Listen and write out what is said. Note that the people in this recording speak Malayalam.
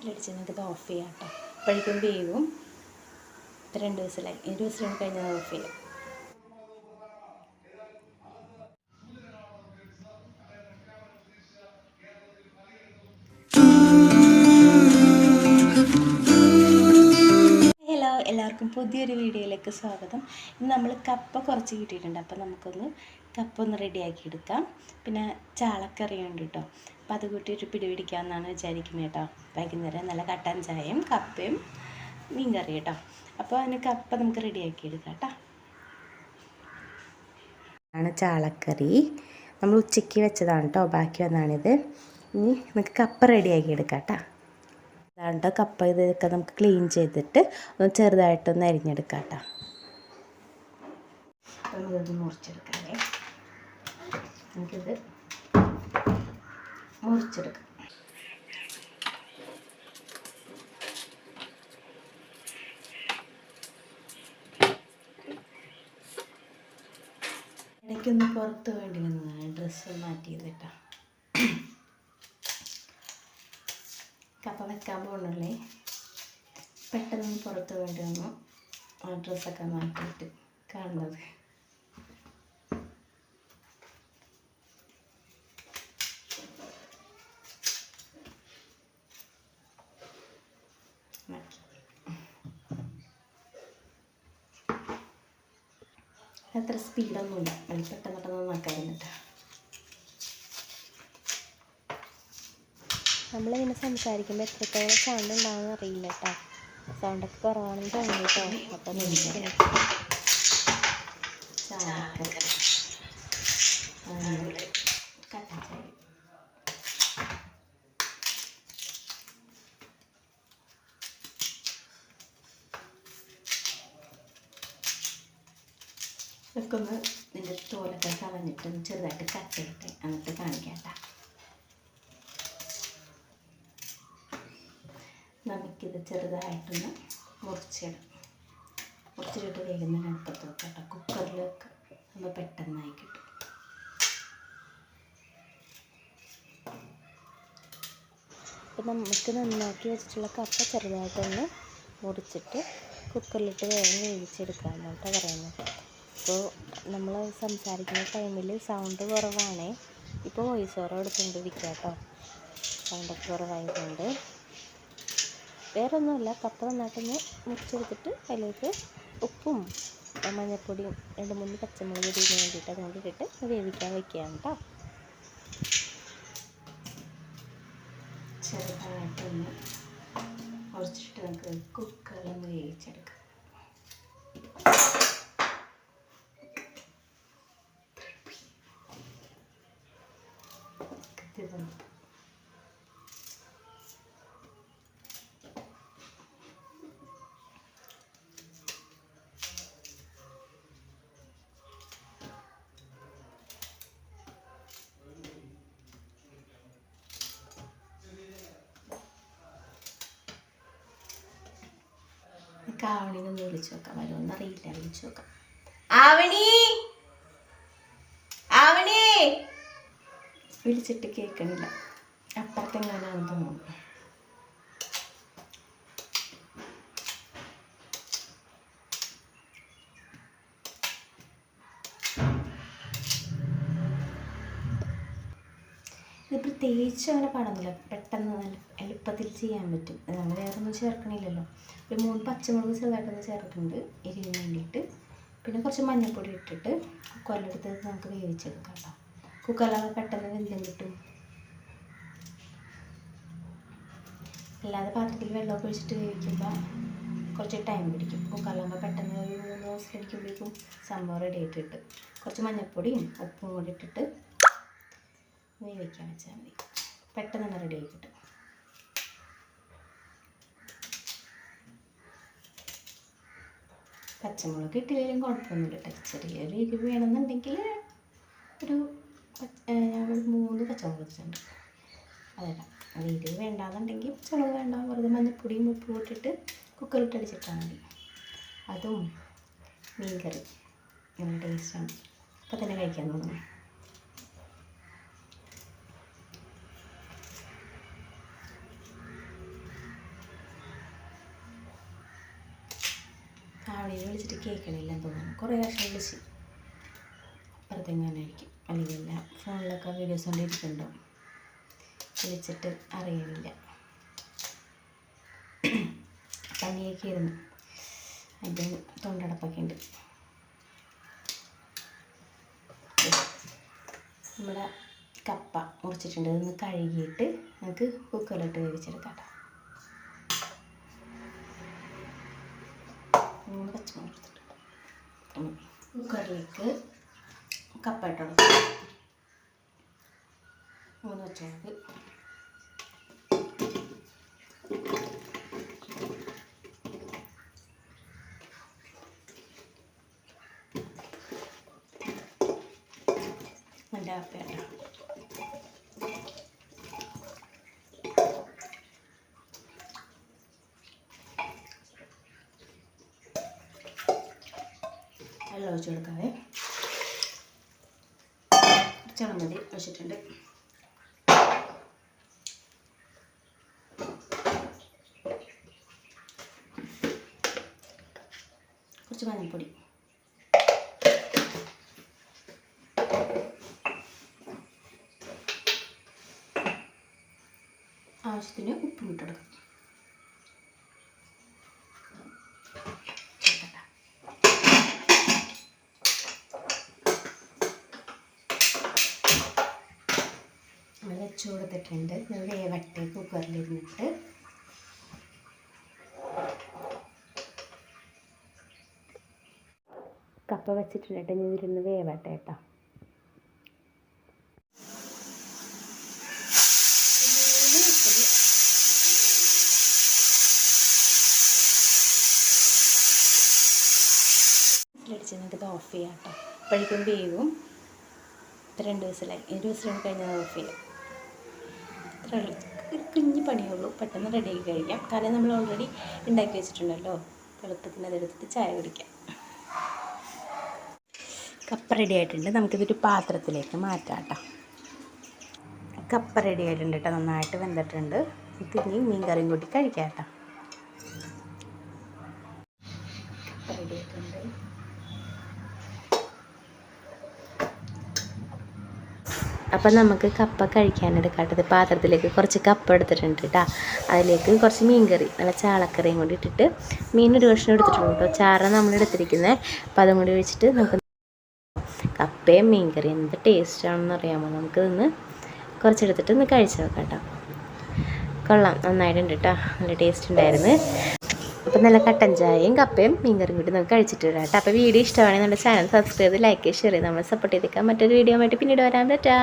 അടിച്ച് നമുക്കിത് ഓഫ് ചെയ്യാം കേട്ടോ. അപ്പോഴേക്കും വേവും. ഇത് 2 വിസിലായി. 2 വിസിലാണ് കഴിഞ്ഞാൽ ഓഫ് ചെയ്യാം. ഹലോ, എല്ലാവർക്കും പുതിയൊരു വീഡിയോയിലേക്ക് സ്വാഗതം. ഇന്ന് നമ്മൾ കപ്പ കുറച്ച് കിട്ടിയിട്ടുണ്ട്. അപ്പോൾ നമുക്കൊന്ന് കപ്പ ഒന്ന് റെഡിയാക്കി എടുക്കാം. പിന്നെ ചാളക്കറിയുണ്ട് കേട്ടോ. അപ്പോൾ അത് കൂട്ടിയിട്ട് പിടിപിടിക്കാമെന്നാണ് വിചാരിക്കുന്നത് കേട്ടോ. വൈകുന്നേരം നല്ല കട്ടൻ ചായയും കപ്പയും മീൻ കറി കേട്ടോ. അപ്പോൾ അതിന് കപ്പ നമുക്ക് റെഡിയാക്കി എടുക്കാം കേട്ടോ. ആണ് ചാളക്കറി. നമ്മൾ ഉച്ചയ്ക്ക് വെച്ചതാണ് കേട്ടോ. ബാക്കി വന്നാണിത്. ഇനി നമുക്ക് കപ്പ റെഡിയാക്കി എടുക്കാം കേട്ടോ. അതാണ്ട് കപ്പ ഇതൊക്കെ നമുക്ക് ക്ലീൻ ചെയ്തിട്ട് ഒന്ന് ചെറുതായിട്ടൊന്ന് അരിഞ്ഞെടുക്കാം കേട്ടോ. അപ്പം നമുക്കിത് മുറിച്ചെടുക്കാമേ. നമുക്കിത് മുറിച്ചെടുക്കാം. ഇടയ്ക്കൊന്ന് പുറത്ത് വേണ്ടി വന്നതാണ്. ഡ്രസ്സ് മാറ്റിയത് കേട്ടോ. കപ്പ വെക്കാൻ പോകുന്നുള്ളേ. പെട്ടെന്ന് പുറത്ത് വേണ്ടി വന്നു ആ ഡ്രസ്സൊക്കെ മാറ്റിയിട്ട് കാണുന്നത്. അത്ര സ്പീഡൊന്നുമില്ല. പെട്ടെന്ന് നോക്കാറുണ്ട് കേട്ടോ. നമ്മളിങ്ങനെ സംസാരിക്കുമ്പോൾ എത്രത്തോളം സൗണ്ട് ഉണ്ടാവുമെന്ന് അറിയില്ല കേട്ടോ. സൗണ്ടൊക്കെ കുറവാണെന്ന് തോന്നി കേട്ടോ. അപ്പം ഇതൊക്കെ ഒന്ന് ഇതിൻ്റെ തോലൊക്കെ കളഞ്ഞിട്ട് ചെറുതായിട്ട് കട്ട് ചെയ്തിട്ട് എന്നിട്ട് കാണിക്കാം കേട്ടോ. നമുക്കിത് ചെറുതായിട്ടൊന്ന് മുറിച്ചിട്ട് വേഗം അടുപ്പത്ത് വെക്കാം കേട്ടോ. കുക്കറിലൊക്കെ നമ്മൾ പെട്ടെന്നായി കിട്ടും. അപ്പോൾ നമുക്ക് നന്നാക്കി വെച്ചിട്ടുള്ള കപ്പ ചെറുതായിട്ടൊന്ന് മുറിച്ചിട്ട് കുക്കറിലിട്ട് വേഗം വേവിച്ചെടുക്കാമെന്ന് കേട്ടോ പറയുന്നത്. അപ്പോൾ നമ്മൾ സംസാരിക്കുന്ന ടൈമിൽ സൗണ്ട് കുറവാണേ. ഇപ്പോൾ വോയിസ് ഓവർ എടുത്തുകൊണ്ടിരിക്കുക കേട്ടോ. സൗണ്ടൊക്കെ കുറവായതുകൊണ്ട് വേറെ ഒന്നുമില്ല. കപ്പ നന്നായിട്ടൊന്ന് മുറിച്ചെടുത്തിട്ട് അതിലേക്ക് ഉപ്പും മഞ്ഞൾപ്പൊടിയും 2-3 പച്ചമുളക് ഇതിന് വേണ്ടിയിട്ട് അതുകൊണ്ട് ഇട്ടിട്ട് വേവിക്കാൻ വയ്ക്കുകയാണ് കേട്ടോ. ചെറുതായിട്ടൊന്ന് മുറിച്ചിട്ട് നമുക്ക് കുക്കറിലൊന്ന് വേവിച്ചെടുക്കാം. ആവണിനൊന്ന് വിളിച്ചു നോക്കാം. വരുമെന്ന് അറിയില്ല. വിളിച്ചു നോക്കാം. ആവണി വിളിച്ചിട്ട് കേൾക്കണില്ല. അപ്പുറത്തെങ്ങാനാണെന്ന് തോന്നുന്നു. ഇത് പ്രത്യേകിച്ച് അങ്ങനെ പാടുന്നില്ല. പെട്ടെന്ന് നല്ല എളുപ്പത്തിൽ ചെയ്യാൻ പറ്റും. നമ്മൾ വേറെ ഒന്നും ചേർക്കണില്ലല്ലോ. ഒരു 3 പച്ചമുളക് ചെറുതായിട്ടൊന്ന് ചേർത്തിട്ടുണ്ട് എരിവിന് വേണ്ടിയിട്ട്. പിന്നെ കുറച്ച് മഞ്ഞൾപ്പൊടി ഇട്ടിട്ട് കുക്കറിലെടുത്ത് നമുക്ക് വേവിച്ചെടുക്കാം കേട്ടോ. കുക്കറിലാകുമ്പോൾ പെട്ടെന്ന് വെന്തും കിട്ടും. അല്ലാതെ പാത്രത്തിൽ വെള്ളമൊക്കെ ഒഴിച്ചിട്ട് വേവിക്കുമ്പോൾ കുറച്ച് ടൈം പിടിക്കും. കുക്കറിലാകുമ്പോൾ പെട്ടെന്ന് ഒരു 3 ദിവസത്തിലടിക്കുമ്പോഴേക്കും സംഭവം റെഡി ആയിട്ടിട്ട് കുറച്ച് മഞ്ഞൾപ്പൊടിയും ഉപ്പും കൂടി ഇട്ടിട്ട് വേവിക്കാൻ വെച്ചാൽ മതി. പെട്ടെന്ന് തന്നെ റെഡി ആയി കിട്ടും. പച്ചമുളക് ഇട്ടില്ലെങ്കിലും കുഴപ്പമൊന്നുമില്ല കേട്ടോ. ചെറിയൊരു എരിവ് വേണമെന്നുണ്ടെങ്കിൽ ഞങ്ങൾ 3 പച്ചമുളക് വെച്ചിട്ടുണ്ട്. അതല്ല, അത് എരിവ് വേണ്ടാന്നുണ്ടെങ്കിൽ പച്ചമുളക് വേണ്ട. വെറുതെ മഞ്ഞൾപ്പൊടിയും ഉപ്പും ഇട്ടിട്ട് കുക്കറിലിട്ട് അടിച്ചിട്ടാൽ മതി. അതും മീൻ കറി നല്ല ടേസ്റ്റാണ്. അപ്പം തന്നെ കഴിക്കാൻ തോന്നുന്നു. ആവിയിൽ വിളിച്ചിട്ട് കേൾക്കണില്ലെന്ന് തോന്നുന്നു. കുറേ വർഷം വിളിച്ച് അപ്പുറത്തെങ്ങാനായിരിക്കും, അല്ലെങ്കിൽ ഫോണിലൊക്കെ വീഡിയോസ് കൊണ്ടിരിക്കുന്നുണ്ടോ, വിളിച്ചിട്ട് അറിയണില്ല. പനിയൊക്കെ ആയിരുന്നു, അതിൻ്റെ തൊണ്ടടപ്പൊക്കെ ഉണ്ട്. നമ്മുടെ കപ്പ മുറിച്ചിട്ടുണ്ട്, ഇതൊന്ന് കഴുകിയിട്ട് നമുക്ക് കുക്കറിലിട്ട് വേവിച്ചെടുക്കാം. 3 പച്ചമുളക് എടുത്തിട്ട് കുക്കറിലേക്ക് കപ്പ ഇട്ട് കൊടുക്കാം. 3 പച്ചമുളക്, നല്ല കപ്പയാണ്. വെള്ളം ഒഴിച്ച് കൊടുക്കാവേ. കുറച്ചെണ്ണം മതി ഒഴിച്ചിട്ടുണ്ട്. കുറച്ച് മഞ്ഞൾപ്പൊടി, ആവശ്യത്തിന് ഉപ്പും ഇട്ട് കൊടുക്കാം. വെച്ച് കൊടുത്തിട്ടുണ്ട്. വേവട്ടെ കുക്കറിലിരുന്നിട്ട്. കപ്പ വെച്ചിട്ടുണ്ട്, ഇനി ഇരുന്ന് വേവട്ടെ കേട്ടോ. അടിച്ച് നമുക്കിത് ഓഫ് ചെയ്യാം കേട്ടോ. അപ്പോഴേക്കും വേവും. 2 വിസിലായി. 2 വിസിലാണ് കഴിഞ്ഞാൽ ഓഫ് ചെയ്യാം. ഇത്രയുള്ളൂ, കുഞ്ഞു പണിയുള്ളൂ, പെട്ടെന്ന് റെഡിയാക്കി കഴിക്കാം. കാരണം നമ്മൾ ഓൾറെഡി ഉണ്ടാക്കി വെച്ചിട്ടുണ്ടല്ലോ. എളുപ്പത്തിന് അതെടുത്തിട്ട് ചായ കുടിക്കാം. കപ്പ റെഡി ആയിട്ടുണ്ട്, നമുക്കിതൊരു പാത്രത്തിലേക്ക് മാറ്റാം കേട്ടോ. കപ്പ റെഡി ആയിട്ടുണ്ട് കേട്ടോ, നന്നായിട്ട് വെന്തിട്ടുണ്ട്. ഇത് ഇനി മീൻ കറിയും കൂട്ടി കഴിക്കാം കേട്ടോ. കപ്പ റെഡി ആയിട്ടുണ്ട്. അപ്പം നമുക്ക് കപ്പ കഴിക്കാനെടുക്കാട്ടത് പാത്രത്തിലേക്ക് കുറച്ച് കപ്പ എടുത്തിട്ടുണ്ട് കേട്ടോ. അതിലേക്ക് കുറച്ച് മീൻ കറി, നല്ല ചാളക്കറിയും കൂടി ഇട്ടിട്ട്, മീനൊരു കഷ്ണം എടുത്തിട്ടുണ്ട് കേട്ടോ. ചാറ നമ്മൾ എടുത്തിരിക്കുന്നത്. അപ്പം അതും കൂടി ഒഴിച്ചിട്ട് നമുക്ക് കപ്പയും മീൻ കറി എന്ത് ടേസ്റ്റാണെന്ന് അറിയാമോ. നമുക്കിതൊന്ന് കുറച്ചെടുത്തിട്ട് ഒന്ന് കഴിച്ച് നോക്കാം കേട്ടോ. കൊള്ളാം, നന്നായിട്ടുണ്ട് കേട്ടോ, നല്ല ടേസ്റ്റ് ഉണ്ടായിരുന്നു. അപ്പം നല്ല കട്ടൻ ചായയും കപ്പയും മീൻ കറിയും കൂടി നമുക്ക് കഴിച്ചിട്ട് വരാം കേട്ടോ. അപ്പോൾ വീഡിയോ ഇഷ്ടമാണെങ്കിൽ നമ്മുടെ ചാനൽ സബ്സ്ക്രൈബ് ചെയ്ത് ലൈക്ക് ഷെയർ ചെയ്ത് നമ്മൾ സപ്പോർട്ട് ചെയ്തേക്കാം. മറ്റൊരു വീഡിയോ ആയിട്ട് പിന്നീട് വരാൻ പറ്റാ.